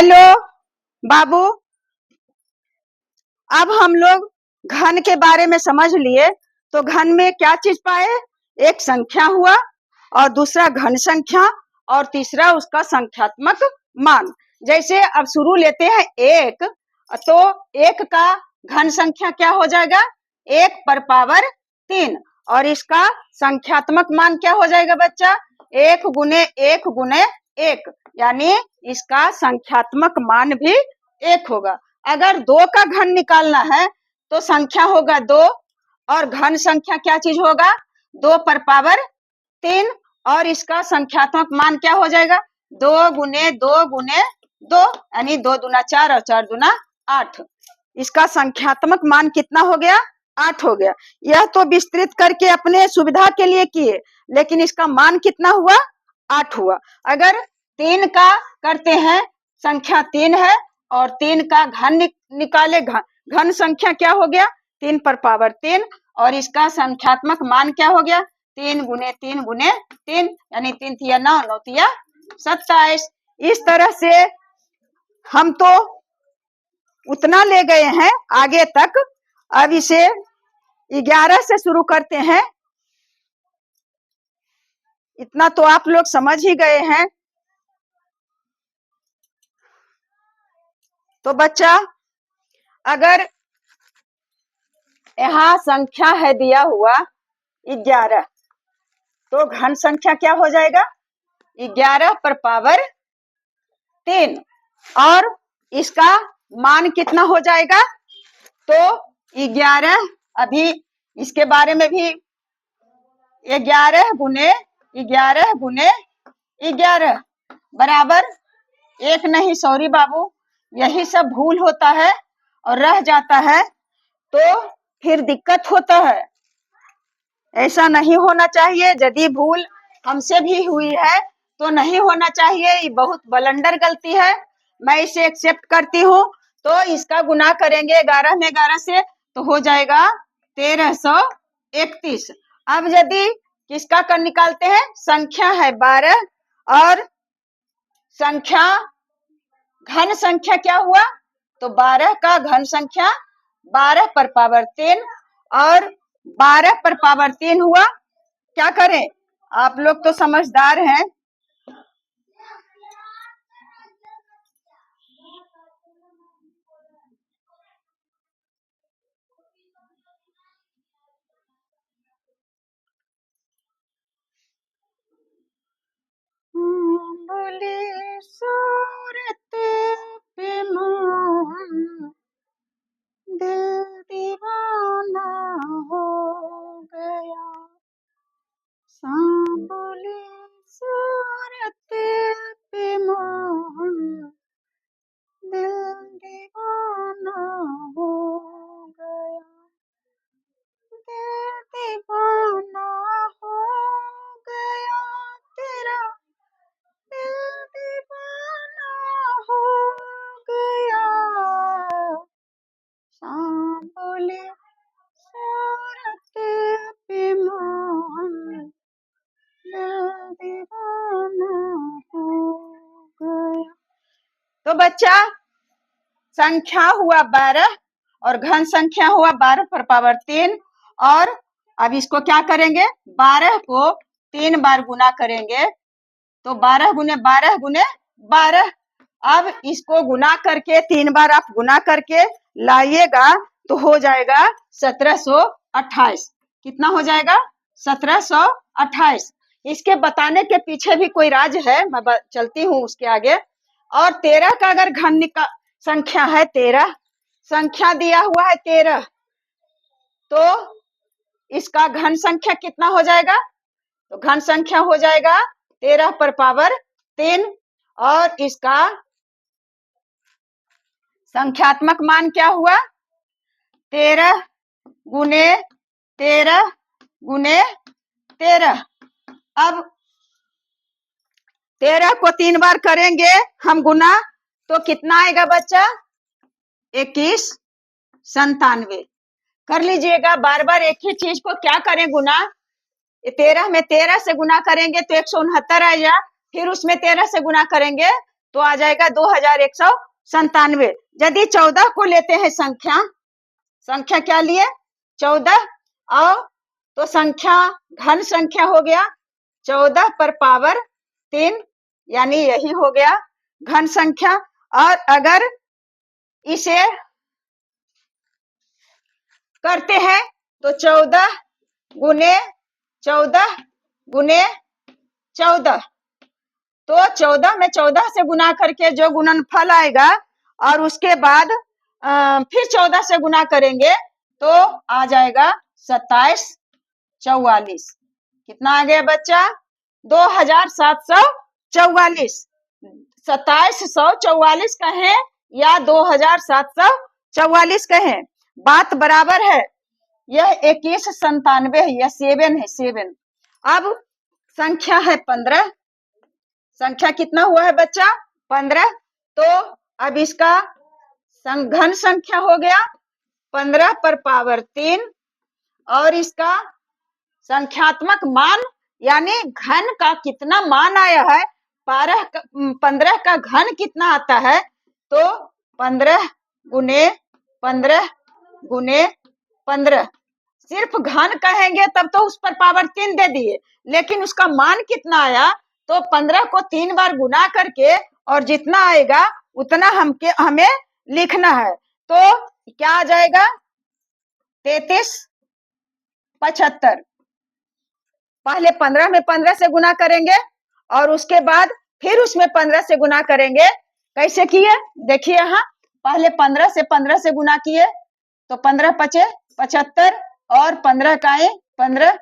Hello बाबू। अब हम लोग घन के बारे में समझ लिए। तो घन में क्या चीज पाए? एक संख्या हुआ, और दूसरा घन संख्या, और तीसरा उसका संख्यात्मक मान। जैसे अब शुरू लेते हैं एक, तो एक का घन संख्या क्या हो जाएगा? 1 पर पावर 3। और इसका संख्यात्मक मान क्या हो जाएगा बच्चा? 1 गुने 1 गुने 1, यानी इसका संख्यात्मक मान भी 1 होगा। अगर 2 का घन निकालना है तो संख्या होगा 2, और घन संख्या क्या चीज होगा? 2 पर पावर 3, और इसका संख्यात्मक मान क्या हो जाएगा? 2 गुने 2 गुने 2, यानी 2 दूना 4 और 4 दूना 8। इसका संख्यात्मक मान कितना हो गया? 8 हो गया। यह तो विस्तृत करके अपने सुविधा के लिए किए, लेकिन इसका मान कितना हुआ? 8 हुआ। अगर 3 का करते हैं, संख्या 3 है, और 3 का घन निकाले, घन संख्या क्या हो गया? 3 पर पावर 3, और इसका संख्यात्मक मान क्या हो गया? 3 गुने 3 गुने 3, यानी 3 तिया 9, 9 तिया 27। इस तरह से हम तो उतना ले गए हैं आगे तक। अब इसे 11 से शुरू करते हैं। इतना तो आप लोग समझ ही गए हैं। तो बच्चा, अगर यहाँ संख्या है दिया हुआ 11, तो घन संख्या क्या हो जाएगा? 11 पर पावर 3, और इसका मान कितना हो जाएगा? तो 11, अभी इसके बारे में भी 11 गुने 11 गुने 11 बराबर 1 नहीं, सॉरी बाबू, यही सब भूल होता है और रह जाता है, तो फिर दिक्कत होता है। ऐसा नहीं होना चाहिए। यदि भूल हमसे भी हुई है तो नहीं होना चाहिए। ये बहुत बलंडर गलती है, मैं इसे एक्सेप्ट करती हूँ। तो इसका गुना करेंगे 11 में 11 से, तो हो जाएगा 1331। अब यदि किसका कर निकालते हैं? संख्या है 12, और संख्या घन संख्या क्या हुआ? तो 12 का घन संख्या 12 पर पावर 3, और 12 पर पावर 3 हुआ। क्या करें? आप लोग तो समझदार हैं। बोले सूरत पे मोहन, दिल दीवाना हो गया। सांबोले सूरत पे मोहन, दिल दीवाना हो गया। दिल दीवाना हो गया तेरा, दिल दीवाना हो गया। सांबोले सूरत पे मोहन, दिल दीवाना हो गया। तो बच्चा, संख्या हुआ 12, और घन संख्या हुआ 12 पर पावर 3, और अब इसको क्या करेंगे? 12 को 3 बार गुना करेंगे, तो 12 गुने 12 गुने 12। अब इसको गुना करके 3 बार आप गुना करके लाइएगा, तो हो जाएगा 1728। कितना हो जाएगा? 1728। इसके बताने के पीछे भी कोई राज है, मैं चलती हूँ उसके आगे। और 13 का अगर घन संख्या है 13, संख्या दिया हुआ है 13, तो इसका घन संख्या कितना हो जाएगा? तो घन संख्या हो जाएगा 13 पर पावर 3, और इसका संख्यात्मक मान क्या हुआ? 13 गुने 13 गुने 13। अब 13 को 3 बार करेंगे हम गुना, तो कितना आएगा बच्चा? 2197। कर लीजिएगा। बार बार एक ही चीज को क्या करें गुना? 13 में 13 से गुना करेंगे तो 169 आएगा, फिर उसमें 13 से गुना करेंगे तो आ जाएगा 2197। यदि 14 को लेते हैं संख्या क्या लिए 14 और तो संख्या घन संख्या हो गया 14 पर पावर 3 यानी यही हो गया घन संख्या। और अगर इसे करते हैं तो 14 गुने 14 गुने 14 तो 14 में 14 से गुना करके जो गुणनफल आएगा और उसके बाद फिर 14 से गुना करेंगे तो आ जाएगा 2744। कितना आ गया बच्चा 2744। 2744 कहें या 2744 कहें बात बराबर है। यह 2197 है, यह 7 है 7। अब संख्या है 15। संख्या कितना हुआ है बच्चा 15। तो अब इसका घन संख्या हो गया 15 पर पावर 3 और इसका संख्यात्मक मान यानी घन का कितना मान आया है 15 का घन कितना आता है तो 15 गुने 15 गुने 15। सिर्फ घन कहेंगे तब तो उस पर पावर 3 दे दिए, लेकिन उसका मान कितना आया तो 15 को 3 बार गुना करके और जितना आएगा उतना हमें लिखना है। तो क्या आ जाएगा 3375। पहले 15 में 15 से गुना करेंगे और उसके बाद फिर उसमें 15 से गुना करेंगे। कैसे किए देखिए, यहाँ पहले 15 से 15 से गुना किए तो 15 पचे 75 और 15 का 15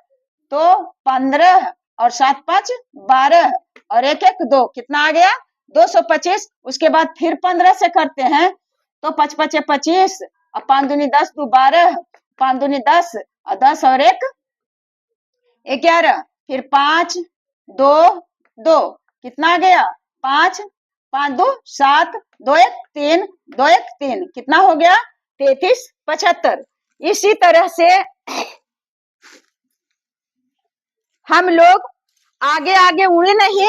तो 15 और 7 5 12 और 1 1 2 कितना आ गया 225। उसके बाद फिर 15 से करते हैं तो 5 5 25 और 5 दूनी 10 2 12 5 दूनी 10 और 10 और 1 11 फिर 5 2 2 कितना आ गया 5 5 2 7 2 1 3 2 1 3 कितना हो गया 3375। इसी तरह से हम लोग आगे आगे उड़े नहीं,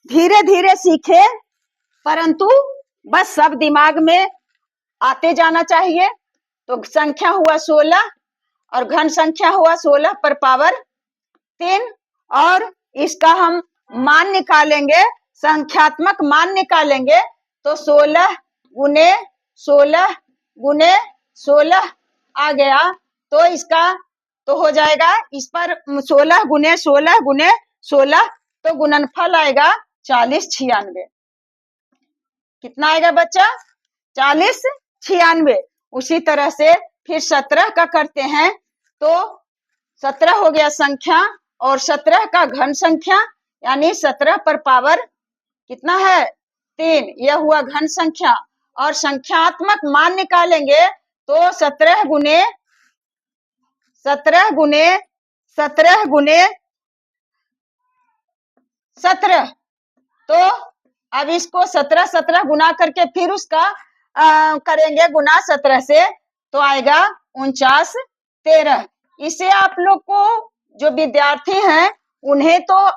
धीरे धीरे सीखे, परंतु बस सब दिमाग में आते जाना चाहिए। तो संख्या हुआ 16 और घन संख्या हुआ 16 पर पावर 3 और इसका हम मान निकालेंगे, संख्यात्मक मान निकालेंगे तो 16 गुने 16 गुने 16 आ गया। तो इसका तो हो जाएगा इस पर 16 गुने 16 गुने 16 तो गुणनफल आएगा 4096। कितना आएगा बच्चा 4096। उसी तरह से फिर 17 का करते हैं तो 17 हो गया संख्या और 17 का घन संख्या यानी 17 पर पावर कितना है 3, यह हुआ घन संख्या। और संख्यात्मक मान निकालेंगे तो 17 गुने 17 गुने 17 गुने 17 तो अब इसको 17 17 गुना करके फिर उसका करेंगे गुना 17 से तो आएगा 49 13। इसे आप लोग को जो विद्यार्थी हैं उन्हें तो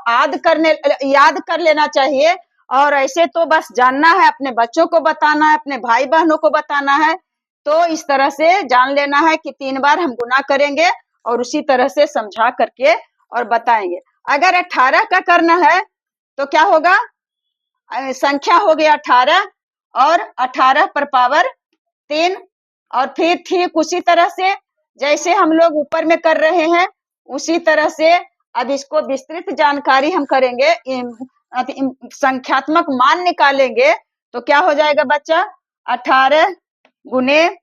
याद कर लेना चाहिए और ऐसे तो बस जानना है, अपने बच्चों को बताना है, अपने भाई बहनों को बताना है। तो इस तरह से जान लेना है कि 3 बार हम गुना करेंगे और उसी तरह से समझा करके और बताएंगे। अगर 18 का करना है तो क्या होगा संख्या हो गया 18 और 18 पर पावर 3 और फिर ठीक उसी तरह से जैसे हम लोग ऊपर में कर रहे हैं उसी तरह से अब इसको विस्तृत जानकारी हम करेंगे, संख्यात्मक मान निकालेंगे तो क्या हो जाएगा बच्चा 18 गुने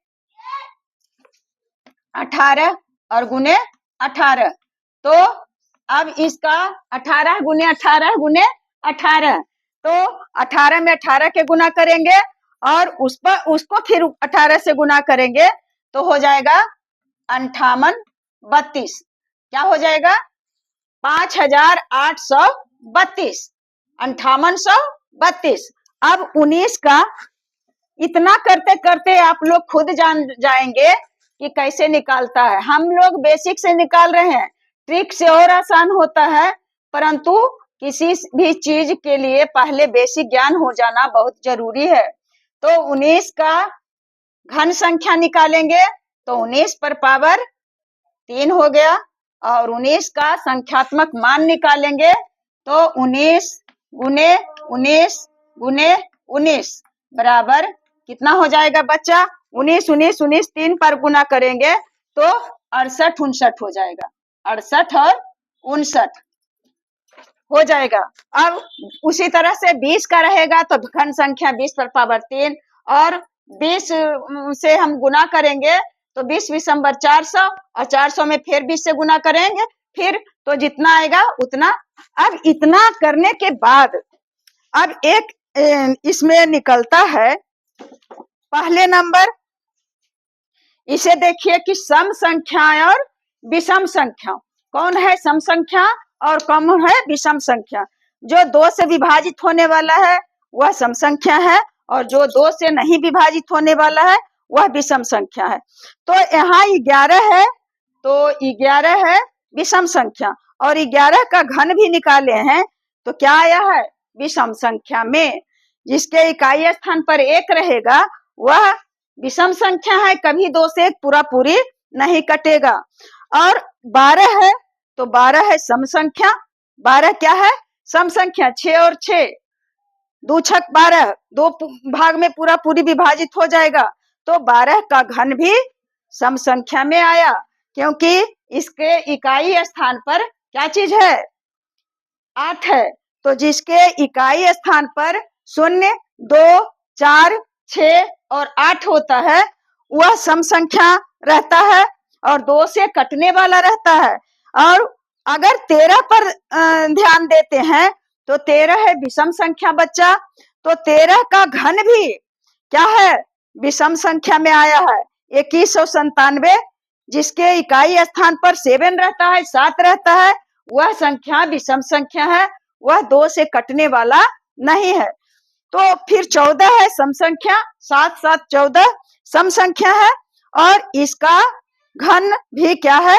18 और गुने 18। तो अब इसका 18 गुने 18 गुने 18 तो 18 में 18 के गुना करेंगे और उसको फिर 18 से गुना करेंगे तो हो जाएगा 5832। क्या हो जाएगा 5832 5832। अब 19 का इतना करते करते आप लोग खुद जान जाएंगे कि कैसे निकालता है। हम लोग बेसिक से निकाल रहे हैं, ट्रिक से और आसान होता है, परंतु किसी भी चीज के लिए पहले बेसिक ज्ञान हो जाना बहुत जरूरी है। तो 19 का घन संख्या निकालेंगे तो 19 पर पावर 3 हो गया, और 19 का संख्यात्मक मान निकालेंगे तो 19 गुने 19 गुने 19 बराबर कितना हो जाएगा बच्चा? 19 19 19 3 पर गुना करेंगे तो 68 59 हो जाएगा। 68 और 59 हो जाएगा। अब उसी तरह से 20 का रहेगा तो घन संख्या 20 पर पावर 3, और 20 से हम गुना करेंगे तो 20 विषमबर 400, और 400 में फिर 20 से गुना करेंगे फिर तो जितना आएगा उतना। अब इतना करने के बाद अब एक इसमें निकलता है पहले नंबर। इसे देखिए कि सम संख्या और विषम संख्या, कौन है सम संख्या और कौन है विषम संख्या? जो 2 से विभाजित होने वाला है वह सम संख्या है, और जो 2 से नहीं विभाजित होने वाला है वह विषम संख्या है। तो यहाँ 11 है तो 11 है विषम संख्या, और 11 का घन भी निकाले हैं तो क्या आया है? विषम संख्या में जिसके इकाई स्थान पर 1 रहेगा वह विषम संख्या है, कभी 2 से 1 पूरा पूरी नहीं कटेगा। और 12 है तो 12 है सम संख्या। 12 क्या है? सम संख्या। 6 और 6 2 छक 12, 2 भाग में पूरा पूरी विभाजित हो जाएगा, तो 12 का घन भी सम संख्या में आया, क्योंकि इसके इकाई स्थान पर क्या चीज है? 8 है। तो जिसके इकाई स्थान पर 0 2 4 6 और 8 होता है वह सम संख्या रहता है, और 2 से कटने वाला रहता है। और अगर 13 पर ध्यान देते हैं तो 13 है विषम संख्या बच्चा, तो 13 का घन भी क्या है? विषम संख्या में आया है। 2197 जिसके इकाई स्थान पर 7 रहता है, 7 रहता है, वह संख्या विषम संख्या है, वह 2 से कटने वाला नहीं है। तो फिर 14 है सम संख्या, 7 7 14 सम संख्या है, और इसका घन भी क्या है?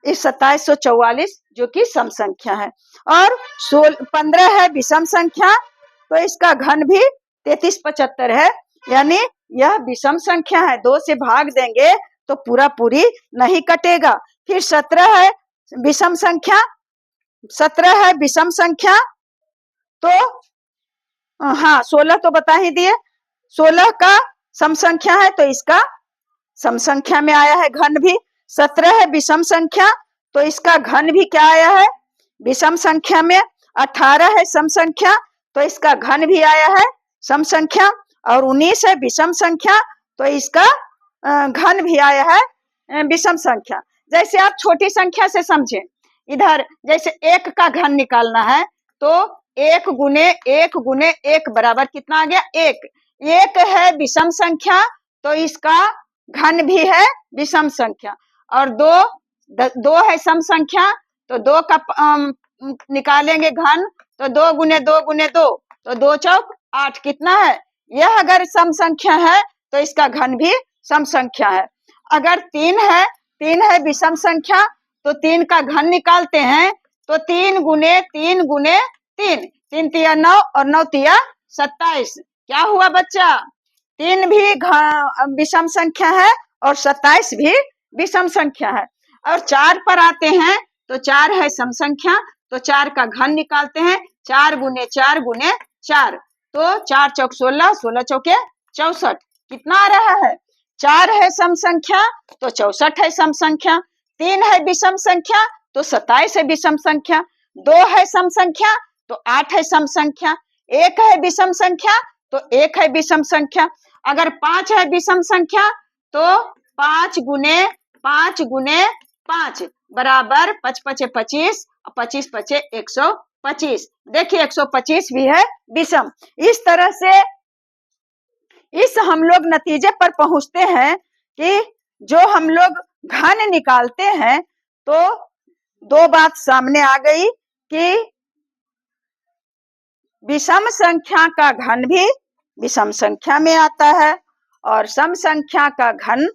इस 2744 जो कि सम संख्या है। और 15 है विषम संख्या, तो इसका घन भी 3375 है, यानी यह विषम संख्या है। 2 से भाग देंगे तो पूरा पूरी नहीं कटेगा। फिर 17 है विषम संख्या, 17 है विषम संख्या, तो हाँ 16 तो बता ही दिए। 16 का सम संख्या है तो इसका सम संख्या में आया है घन भी। 17 है विषम संख्या तो इसका घन भी क्या आया है? विषम संख्या में। 18 है सम संख्या तो इसका घन भी आया है सम संख्या, और 19 है विषम संख्या तो इसका घन भी आया है विषम संख्या। जैसे आप छोटी संख्या से समझें, इधर जैसे 1 का घन निकालना है तो 1 गुने 1 गुने 1 बराबर कितना आ गया? 1। 1 है विषम संख्या तो इसका घन भी है विषम संख्या, और 2 है सम संख्या तो 2 का निकालेंगे घन तो 2 गुने 2 गुने 2 तो 2 चौक 8 कितना है? यह अगर सम संख्या है तो इसका घन भी सम संख्या है। अगर 3 है विषम संख्या तो 3 का घन निकालते हैं तो 3 गुने 3 गुने 3, 3 तिया 9 और 9 तिया 27। क्या हुआ बच्चा? 3 भी विषम संख्या है और 27 भी विषम संख्या है। और 4 पर आते हैं तो 4 है सम संख्या तो 4 का घन निकालते हैं, 4 गुने 4 गुने 4 तो 4 चौक 16, 16 चौके 64 कितना आ रहा है? 4 है सम संख्या तो 64 है सम संख्या, 3 है विषम संख्या तो 27 है विषम संख्या, 2 है सम संख्या तो 8 है सम संख्या, 1 है विषम संख्या तो 1 है विषम संख्या। अगर 5 है विषम संख्या तो 5 गुने 5 बराबर 5 पचे 25, 25 पचे 125। देखिए 125 भी है विषम। इस तरह से इस हम लोग नतीजे पर पहुंचते हैं कि जो हम लोग घन निकालते हैं तो 2 बात सामने आ गई कि विषम संख्या का घन भी विषम संख्या में आता है और सम संख्या का घन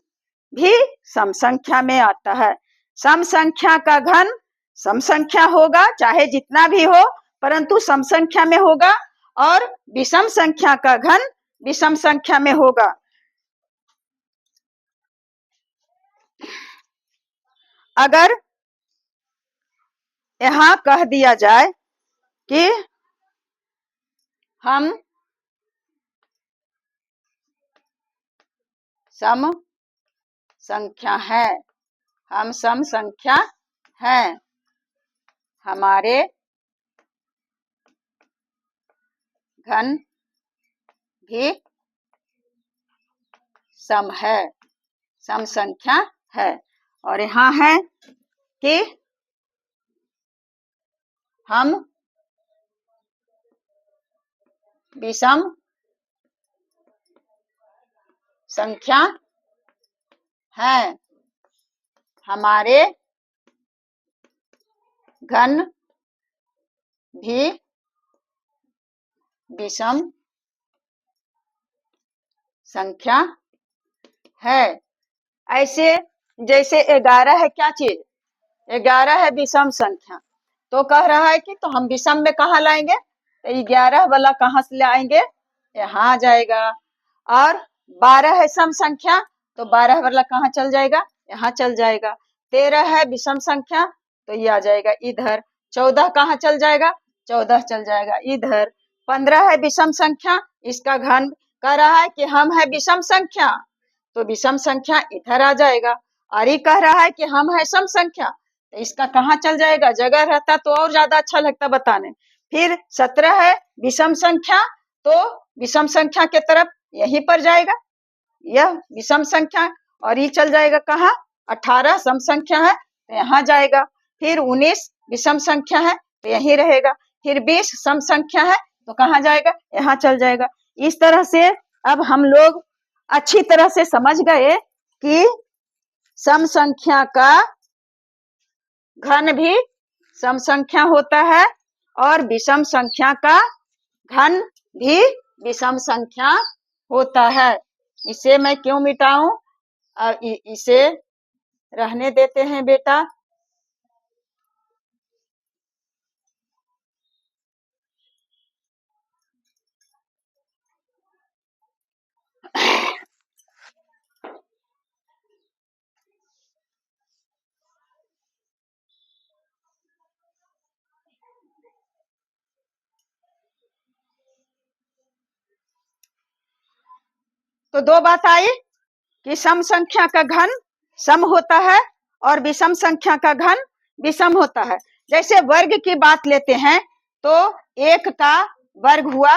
भी सम संख्या में आता है। सम संख्या का घन सम संख्या होगा, चाहे जितना भी हो परंतु सम संख्या में होगा, और विषम संख्या का घन विषम संख्या में होगा। अगर यहाँ कह दिया जाए कि हम सम संख्या है, हम सम संख्या हैं, हमारे घन भी सम है, सम संख्या है। और यहाँ है कि हम विषम संख्या हैं, हमारे घन भी विषम संख्या है। ऐसे जैसे 11 है, क्या चीज 11 है विषम संख्या, तो कह रहा है कि तो हम विषम में कहाँ लाएंगे, तो 11 वाला कहाँ से लाएंगे, यहाँ आ जाएगा। और 12 है सम संख्या, तो 12 वाला कहाँ चल जाएगा, यहाँ चल जाएगा। 13 है विषम संख्या, तो ये आ जाएगा इधर। 14 कहाँ चल जाएगा, 14 चल जाएगा इधर। 15 है विषम संख्या, इसका घन कह रहा है कि हम है विषम संख्या, तो विषम संख्या इधर आ जाएगा। और ये कह रहा है कि हम है सम संख्या, तो इसका कहाँ चल जाएगा, जगह रहता तो और ज्यादा अच्छा लगता बताने। फिर 17 है विषम संख्या, तो विषम संख्या के तरफ यहीं पर जाएगा, यह विषम संख्या, और ये चल जाएगा कहाँ, 18 सम संख्या है तो यहाँ जाएगा। फिर 19 विषम संख्या है तो यहीं रहेगा। फिर 20 सम संख्या है तो कहाँ जाएगा, यहाँ चल जाएगा। इस तरह से अब हम लोग अच्छी तरह से समझ गए कि सम संख्या का घन भी सम संख्या होता है और विषम संख्या का घन भी विषम संख्या होता है। इसे मैं क्यों मिटाऊं, इसे रहने देते हैं बेटा। तो दो बात आई कि सम संख्या का घन सम होता है और विषम संख्या का घन विषम होता है। जैसे वर्ग की बात लेते हैं तो 1 का वर्ग हुआ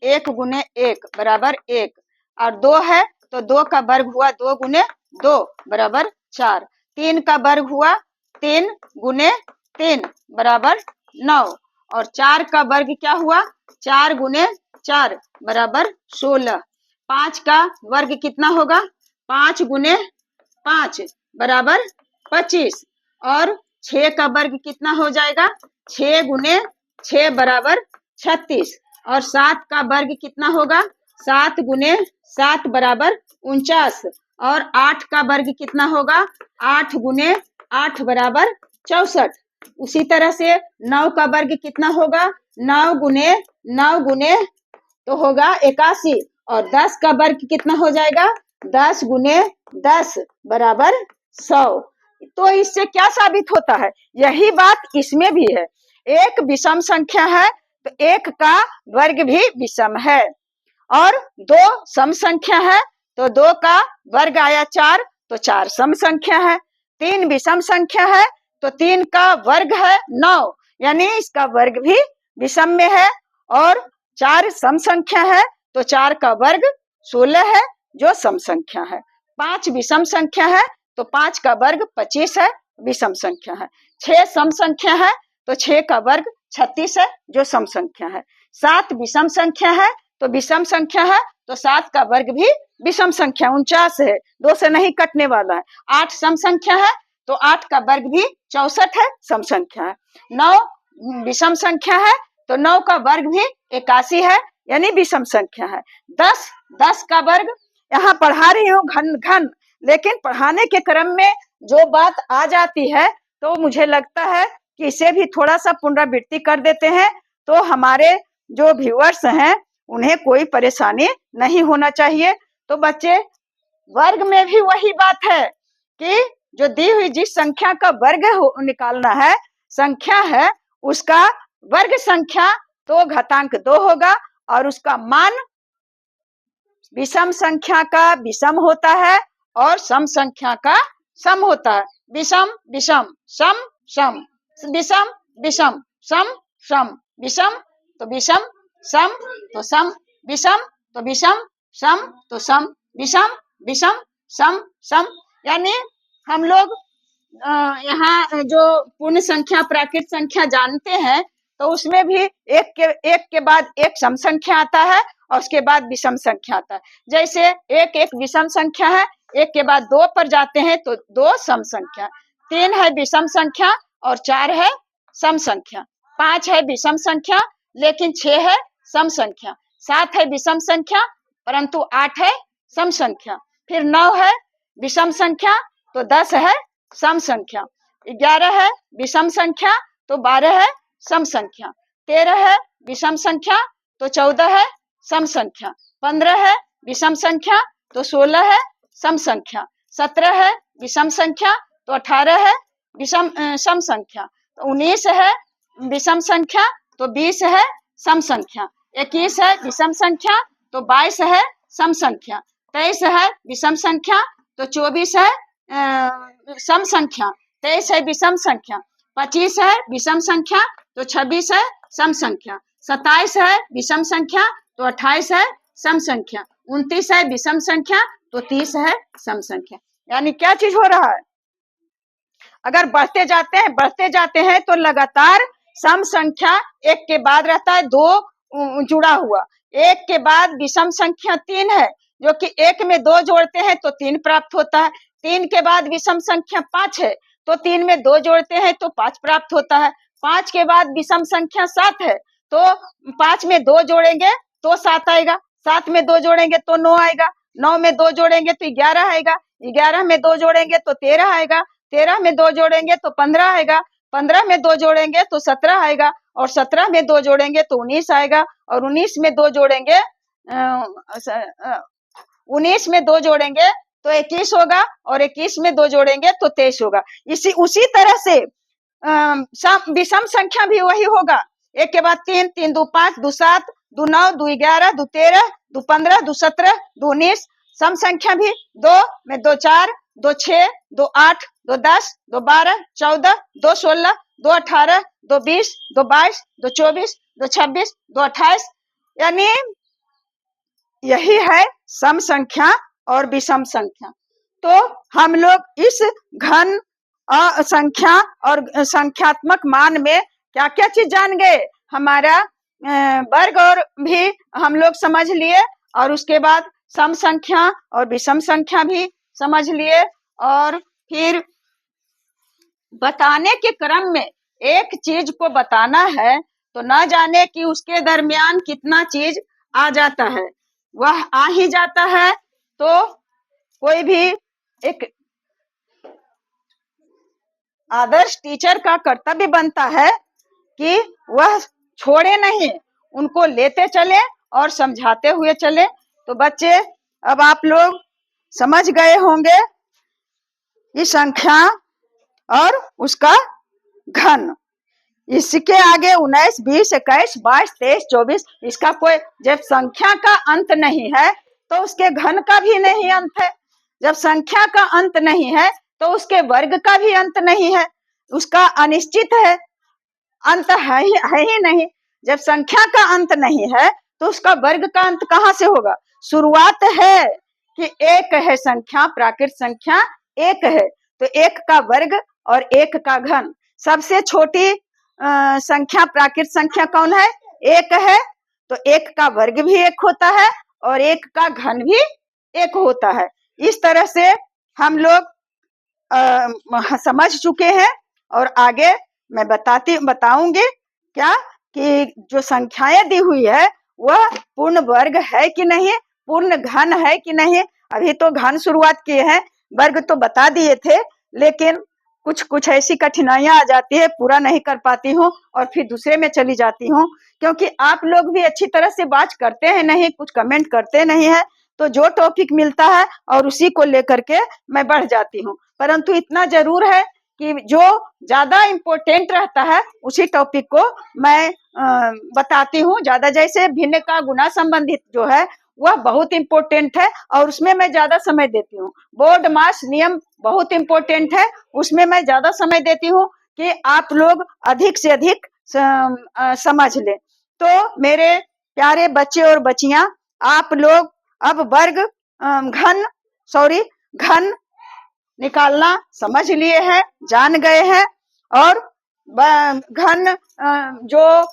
1 गुने 1 बराबर 1, और 2 है तो 2 का वर्ग हुआ 2 गुने 2 बराबर 4। 3 का वर्ग हुआ 3 गुने 3 बराबर 9, और 4 का वर्ग क्या हुआ 4 गुने 4 बराबर 16। 5 का वर्ग कितना होगा, 5 गुने 5 बराबर 25, और 6 का वर्ग कितना हो जाएगा, 6 गुने 6 बराबर 36, और 7 का वर्ग कितना होगा, 7 गुने 7 बराबर 49, और 8 का वर्ग कितना होगा, 8 गुने 8 बराबर 64। उसी तरह से 9 का वर्ग कितना होगा, 9 गुने तो होगा 81, और 10 का वर्ग कितना हो जाएगा, 10 गुने 10 बराबर 100। तो इससे क्या साबित होता है, यही बात इसमें भी है। एक विषम संख्या है तो एक का वर्ग भी विषम है, और 2 सम संख्या है तो 2 का वर्ग आया 4 तो 4 सम संख्या है। 3 विषम संख्या है तो 3 का वर्ग है 9, यानी इसका वर्ग भी विषम में है, और 4 सम संख्या है तो 4 का वर्ग 16 है जो सम संख्या है। 5 विषम संख्या है तो 5 का वर्ग 25 है, विषम संख्या है। 6 सम संख्या है तो 6 का वर्ग 36 है जो सम संख्या है। 7 विषम संख्या है तो विषम संख्या है तो 7 का वर्ग भी विषम संख्या 49 है, 2 से नहीं कटने वाला है। 8 सम संख्या है तो 8 का वर्ग भी 64 है, सम संख्या है। 9 विषम संख्या है तो 9 का वर्ग भी 81 है, यानी विषम संख्या है। 10 का वर्ग, यहाँ पढ़ा रही हूँ घन, लेकिन पढ़ाने के क्रम में जो बात आ जाती है तो मुझे लगता है कि इसे भी थोड़ा सा पुनरावृत्ति कर देते हैं तो हमारे जो व्यूअर्स हैं उन्हें कोई परेशानी नहीं होना चाहिए। तो बच्चे, वर्ग में भी वही बात है कि जो दी हुई जिस संख्या का वर्ग निकालना है, संख्या है, उसका वर्ग संख्या तो घातांक 2 होगा और उसका मान विषम संख्या का विषम होता है और सम संख्या का सम होता है। विषम विषम, सम सम, विषम विषम, सम सम, विषम तो विषम, सम तो सम, विषम तो विषम, सम तो सम, विषम विषम, सम सम। यानी हम लोग यहाँ जो पूर्ण संख्या प्राकृत संख्या जानते हैं तो उसमें भी एक के बाद एक सम संख्या आता है और उसके बाद विषम संख्या आता है। जैसे एक एक विषम संख्या है, एक के बाद 2 पर जाते हैं तो 2 सम संख्या, 3 है विषम संख्या और 4 है सम संख्या, 5 है विषम संख्या लेकिन 6 है सम संख्या, 7 है विषम संख्या परंतु 8 है सम संख्या, फिर 9 है विषम संख्या तो 10 है सम संख्या, 11 है विषम संख्या तो 12 है सम संख्या, 13 है विषम संख्या तो 14 है सम संख्या, 15 है विषम संख्या तो 16 है सम संख्या, 17 है विषम संख्या तो 18 है विषम सम संख्या, तो 19 है विषम संख्या तो 20 है सम संख्या, 21 है विषम संख्या तो 22 है सम संख्या, 23 है विषम संख्या तो 24 है सम संख्या, 23 है विषम संख्या, 25 है विषम संख्या तो 26 है सम संख्या, 27 है विषम संख्या तो 28 है सम संख्या, 29 है विषम संख्या तो 30 है सम संख्या। यानी क्या चीज हो रहा है, अगर बढ़ते जाते हैं तो लगातार सम संख्या एक के बाद रहता है 2 जुड़ा हुआ, एक के बाद विषम संख्या 3 है जो कि एक में 2 जोड़ते हैं तो 3 प्राप्त होता है, 3 के बाद विषम संख्या 5 है तो 3 में 2 जोड़ते हैं तो 5 प्राप्त होता है, 5 के बाद विषम संख्या 7 है तो 5 में 2 जोड़ेंगे तो 7 आएगा, 7 में 2 जोड़ेंगे तो 9 आएगा, 9 में 2 जोड़ेंगे तो 11 आएगा, 11 में 2 जोड़ेंगे तो 13 आएगा, 13 में 2 जोड़ेंगे तो 15 आएगा, 15 में 2 जोड़ेंगे तो 17 आएगा और 17 में 2 जोड़ेंगे तो 19 आएगा और 19 में 2 जोड़ेंगे 19 में 2 जोड़ेंगे तो 21 होगा और 21 में 2 जोड़ेंगे तो 23 होगा। उसी तरह से विषम संख्या भी वही होगा, एक के बाद 3, 3 2 5, 2 7, 2 9, 2 11, 2 13, 2 15, 2 17, 2 19, सम संख्या भी 2 में 2 4, 2 6, 2 8, 2 10, 2 12, 14, 2 16, 2 18, 2 20, 2 22, 2 24, 2 26, 2 28। यानी यही है सम संख्या और विषम संख्या। तो हम लोग इस घन संख्या और संख्यात्मक मान में क्या क्या चीज जान गए, हमारा वर्ग और भी हम लोग समझ लिए और उसके बाद सम संख्या और विषम संख्या भी समझ लिए और फिर बताने के क्रम में एक चीज को बताना है तो न जाने कि उसके दरमियान कितना चीज आ जाता है, वह आ ही जाता है। तो कोई भी एक आदर्श टीचर का कर्तव्य बनता है कि वह छोड़े नहीं, उनको लेते चले और समझाते हुए चले। तो बच्चे, अब आप लोग समझ गए होंगे ये संख्या और उसका घन। इसके आगे 19, 20, 21, 22, 23, 24 इसका कोई, जब संख्या का अंत नहीं है तो उसके घन का भी नहीं अंत है, जब संख्या का अंत नहीं है तो उसके वर्ग का भी अंत नहीं है, उसका अनिश्चित है, अंत है ही नहीं। जब संख्या का अंत नहीं है तो उसका वर्ग का अंत कहाँ से होगा। शुरुआत है कि एक है संख्या, प्राकृत संख्या एक है तो एक का वर्ग और एक का घन। सबसे छोटी संख्या प्राकृत संख्या कौन है, एक है, तो एक का वर्ग भी एक होता है और एक का घन भी एक होता है। इस तरह से हम लोग समझ चुके हैं और आगे मैं बताऊंगी क्या कि जो संख्याएं दी हुई है वह पूर्ण वर्ग है कि नहीं, पूर्ण घन है कि नहीं। अभी तो घन शुरुआत किए हैं, वर्ग तो बता दिए थे, लेकिन कुछ कुछ ऐसी कठिनाइयां आ जाती है, पूरा नहीं कर पाती हूँ और फिर दूसरे में चली जाती हूँ, क्योंकि आप लोग भी अच्छी तरह से बात करते हैं नहीं, कुछ कमेंट करते नहीं है। तो जो टॉपिक मिलता है और उसी को लेकर के मैं बढ़ जाती हूँ, परंतु इतना जरूर है कि जो ज्यादा इम्पोर्टेंट रहता है उसी टॉपिक को मैं बताती हूँ ज्यादा। जैसे भिन्न का गुना संबंधित जो है वह बहुत इम्पोर्टेंट है और उसमें मैं ज्यादा समय देती हूँ। बोर्ड मास नियम बहुत इम्पोर्टेंट है, उसमें मैं ज्यादा समय देती हूँ कि आप लोग अधिक से अधिक समझ लें। तो मेरे प्यारे बच्चे और बच्चियां, आप लोग अब वर्ग घन निकालना समझ लिए हैं, जान गए हैं। और घन जो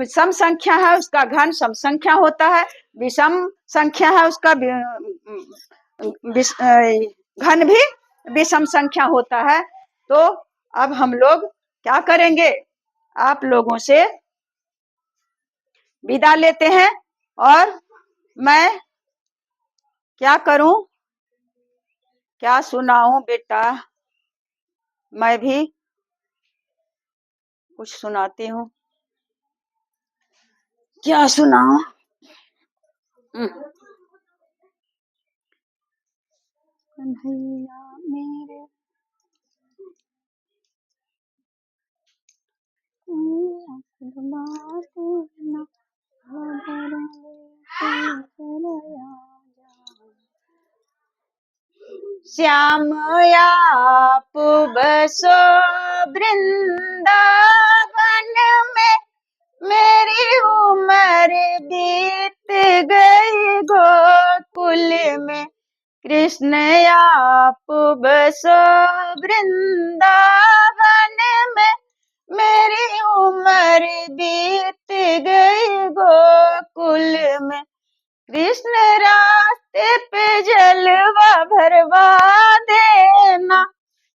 सम संख्या है उसका घन सम संख्या होता है, विषम संख्या है उसका घन भी विषम संख्या होता है। तो अब हम लोग क्या करेंगे, आप लोगों से विदा लेते हैं और मैं क्या करूं, क्या सुनाऊं बेटा, मैं भी कुछ सुनाती हूँ, क्या सुनाऊं। कन्हैया मेरे श्याम आप बसो वृंदावन में, मेरी उम्र बीत गई गोकुल में। कृष्ण आप बसो वृंदावन में, मेरी उम्र बीत गई गोकुल में। कृष्ण रास्ते पे जलवा भरवा देना,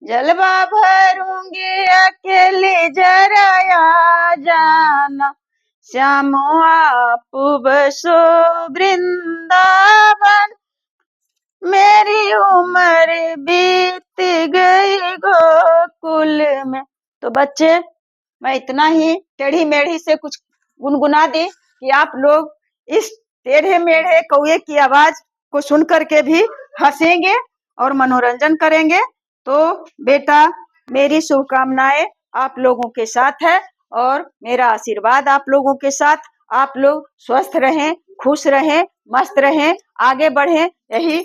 जलवा भरूंगी अकेले जरा आ जाना। श्याम आप बसो वृंदावन, मेरी उम्र बीत गई गोकुल में। तो बच्चे, मैं इतना ही टेढ़ी मेढ़ी से कुछ गुनगुना दी कि आप लोग इस टेढ़े मेढ़े कौए की आवाज को सुन करके भी हंसेंगे और मनोरंजन करेंगे। तो बेटा, मेरी शुभकामनाएं आप लोगों के साथ है और मेरा आशीर्वाद आप लोगों के साथ। आप लोग स्वस्थ रहें, खुश रहें, मस्त रहें, आगे बढ़ें, यही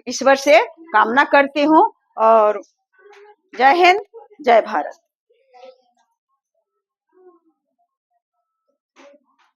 ईश्वर से कामना करती हूँ। और जय हिंद, जय भारत।